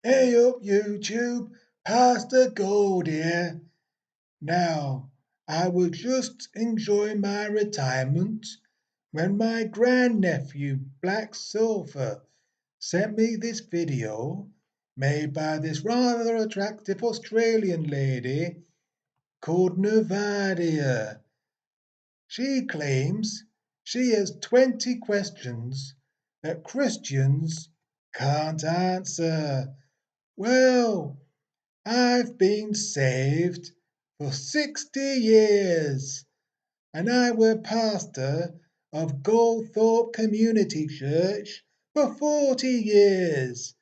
Hey up YouTube, Pastor Gold here. Now, I was just enjoying my retirement when my grandnephew Black Sulphur sent me this video made by this rather attractive Australian lady called Nervardia. She claims she has 20 questions that Christians can't answer. Well, I've been saved for 60 years, and I were pastor of Goldthorpe Community Church for 40 years.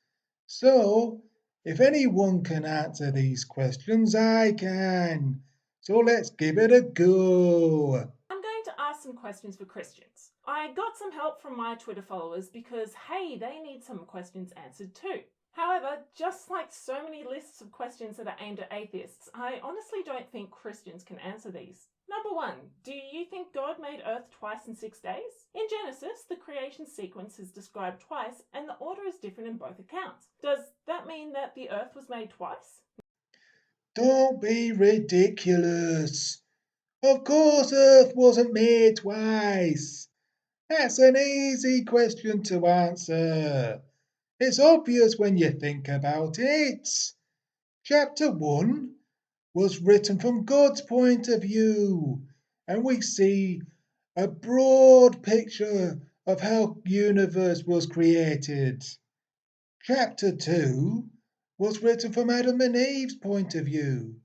So, if anyone can answer these questions, I can. So let's give it a go. I'm going to ask some questions for Christians. I got some help from my Twitter followers because, hey, they need some questions answered too. However, just like so many lists of questions that are aimed at atheists, I honestly don't think Christians can answer these. Number 1, do you think God made Earth twice in 6 days? In Genesis, the creation sequence is described twice and the order is different in both accounts. Does that mean that the Earth was made twice? Don't be ridiculous. Of course, Earth wasn't made twice. That's an easy question to answer. It's obvious when you think about it. Chapter 1 was written from God's point of view, and we see a broad picture of how the universe was created. Chapter 2 was written from Adam and Eve's point of view.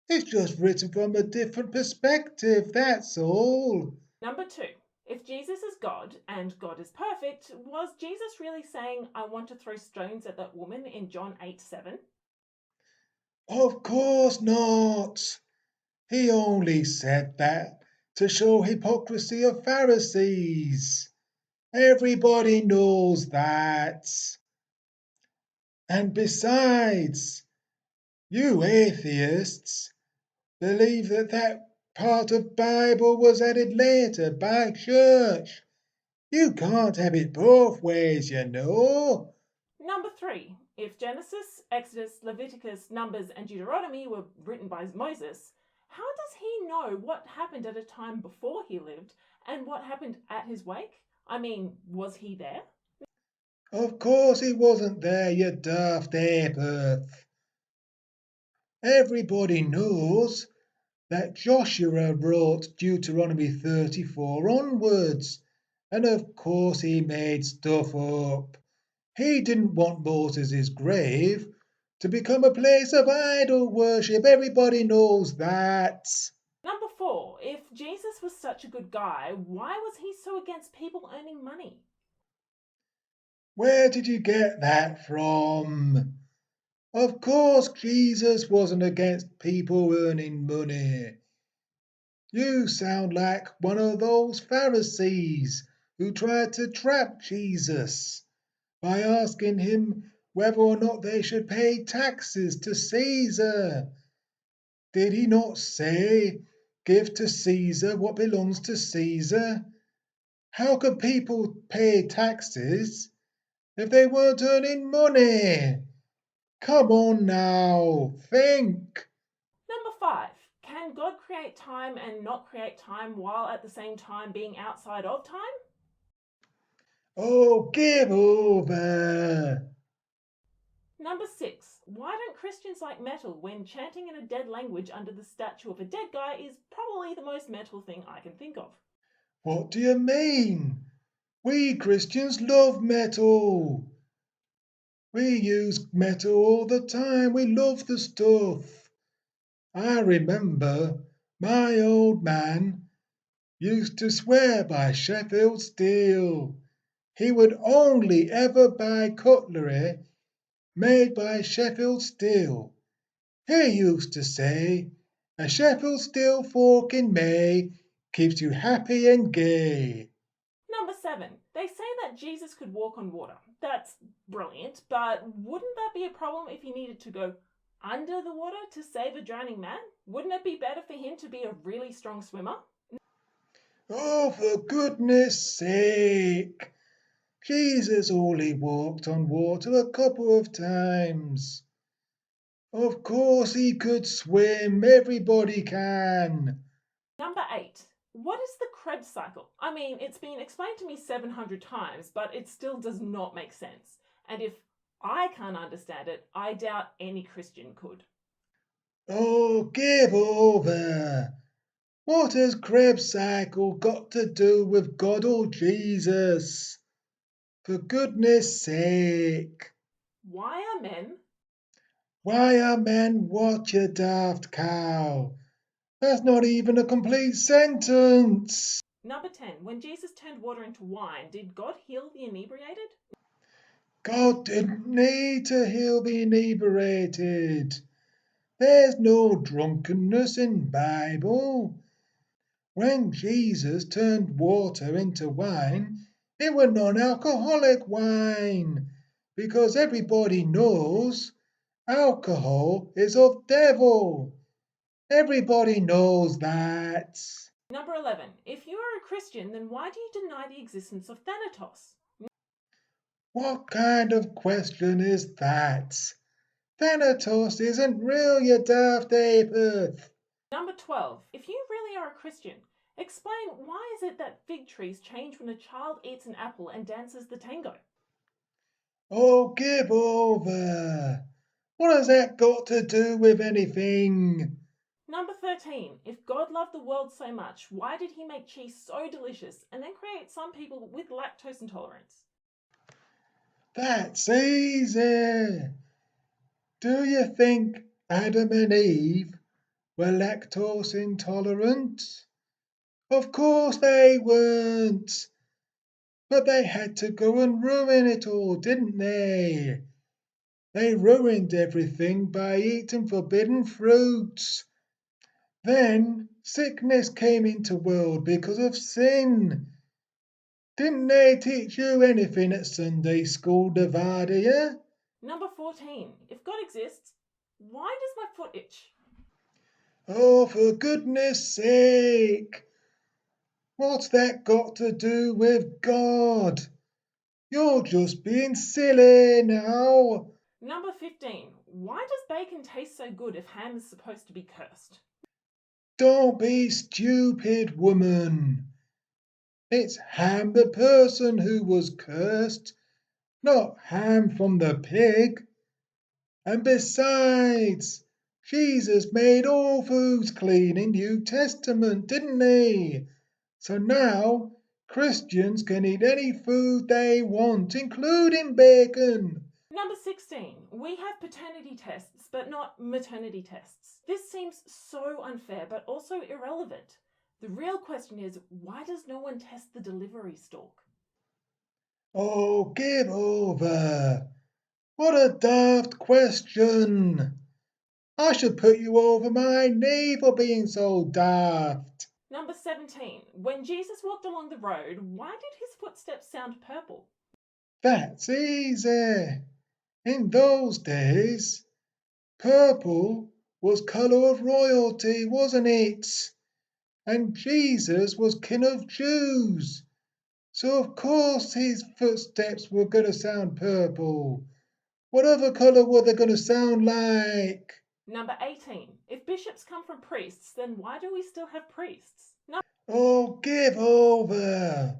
It's just written from a different perspective, that's all. Number 2, if Jesus is God and God is perfect, was Jesus really saying, I want to throw stones at that woman in John 8:7? Of course not. He only said that to show hypocrisy of Pharisees. Everybody knows that. And besides, you atheists believe that part of Bible was added later by church. You can't have it both ways, you know. Number 3, if Genesis, Exodus, Leviticus, Numbers, and Deuteronomy were written by Moses, how does he know what happened at a time before he lived and what happened at his wake? I mean, was he there? Of course he wasn't there, you daft ape. Everybody knows that Joshua wrote Deuteronomy 34 onwards, and of course he made stuff up. He didn't want Moses' grave to become a place of idol worship. Everybody knows that. Number 4, if Jesus was such a good guy, why was he so against people earning money? Where did you get that from? Of course, Jesus wasn't against people earning money. You sound like one of those Pharisees who tried to trap Jesus by asking him whether or not they should pay taxes to Caesar. Did he not say, give to Caesar what belongs to Caesar? How could people pay taxes if they weren't earning money? Come on now, think. Number 5, can God create time and not create time while at the same time being outside of time? Oh, give over. Number 6, why don't Christians like metal when chanting in a dead language under the statue of a dead guy is probably the most metal thing I can think of? What do you mean? We Christians love metal. We use metal all the time. We love the stuff. I remember my old man used to swear by Sheffield steel. He would only ever buy cutlery made by Sheffield steel. He used to say, a Sheffield steel fork in May keeps you happy and gay. Number 7, they say that Jesus could walk on water. That's brilliant, but wouldn't that be a problem if he needed to go under the water to save a drowning man? Wouldn't it be better for him to be a really strong swimmer? Oh, for goodness sake! Jesus only walked on water a couple of times. Of course he could swim, everybody can. Number 8. What is the Krebs cycle? I mean, it's been explained to me 700 times, but it still does not make sense. And if I can't understand it, I doubt any Christian could. Oh, give over. What has Krebs cycle got to do with God or Jesus? For goodness sake. Why are men? Why are men what, you daft cow? That's not even a complete sentence. Number 10. When Jesus turned water into wine, did God heal the inebriated? God didn't need to heal the inebriated. There's no drunkenness in Bible. When Jesus turned water into wine, it was non-alcoholic wine, because everybody knows alcohol is of devil. Everybody knows that. Number 11. If you are a Christian, then why do you deny the existence of Thanatos? What kind of question is that? Thanatos isn't real, you daft apeth. Number 12. If you really are a Christian, explain why is it that fig trees change when a child eats an apple and dances the tango? Oh, give over. What has that got to do with anything? Number 13. If God loved the world so much, why did he make cheese so delicious and then create some people with lactose intolerance? That's easy. Do you think Adam and Eve were lactose intolerant? Of course they weren't. But they had to go and ruin it all, didn't they? They ruined everything by eating forbidden fruits. Then sickness came into the world because of sin. Didn't they teach you anything at Sunday school, Nervardia? Number 14. If God exists, why does my foot itch? Oh, for goodness sake! What's that got to do with God? You're just being silly now. Number 15. Why does bacon taste so good if ham is supposed to be cursed? Don't be stupid, woman. It's Ham the person who was cursed, not Ham from the pig. And besides, Jesus made all foods clean in New Testament, didn't he? So now Christians can eat any food they want, including bacon. Number 16. We have paternity tests, but not maternity tests. This seems so unfair, but also irrelevant. The real question is, why does no one test the delivery stalk? Oh, give over. What a daft question. I should put you over my knee for being so daft. Number 17. When Jesus walked along the road, why did his footsteps sound purple? That's easy. In those days, purple was colour of royalty, wasn't it? And Jesus was King of Jews. So of course his footsteps were going to sound purple. What other colour were they going to sound like? Number 18. If bishops come from priests, then why do we still have priests? Oh, give over.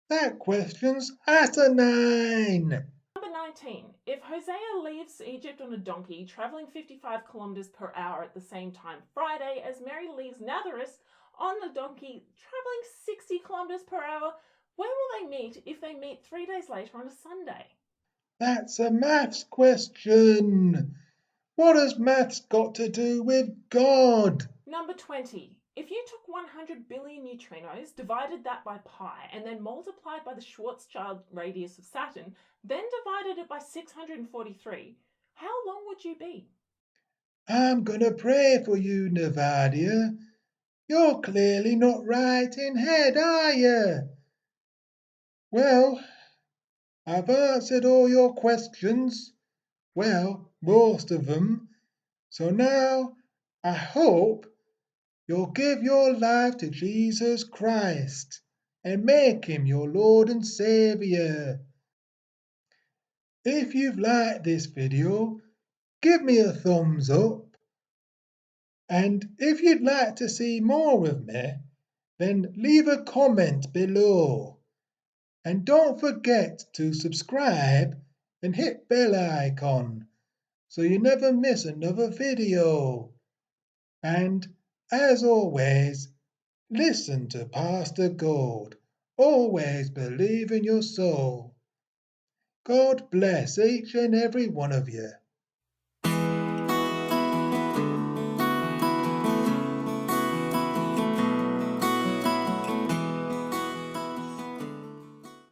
That question's asinine. Number 19. If Hosea leaves Egypt on a donkey, travelling 55 kilometres per hour at the same time Friday as Mary leaves Nazareth on the donkey, travelling 60 kilometres per hour, where will they meet if they meet 3 days later on a Sunday? That's a maths question. What has maths got to do with God? Number 20. If you took 100 billion neutrinos, divided that by pi, and then multiplied by the Schwarzschild radius of Saturn, then divided it by 643, how long would you be? I'm gonna pray for you, Nervardia. You're clearly not right in head, are you? Well, I've answered all your questions. Well, most of them. So now I hope you'll give your life to Jesus Christ and make him your Lord and Saviour. If you've liked this video, give me a thumbs up. And if you'd like to see more of me, then leave a comment below. And don't forget to subscribe and hit bell icon so you never miss another video. And as always, listen to Pastor Gold. Always believe in your soul. God bless each and every one of you.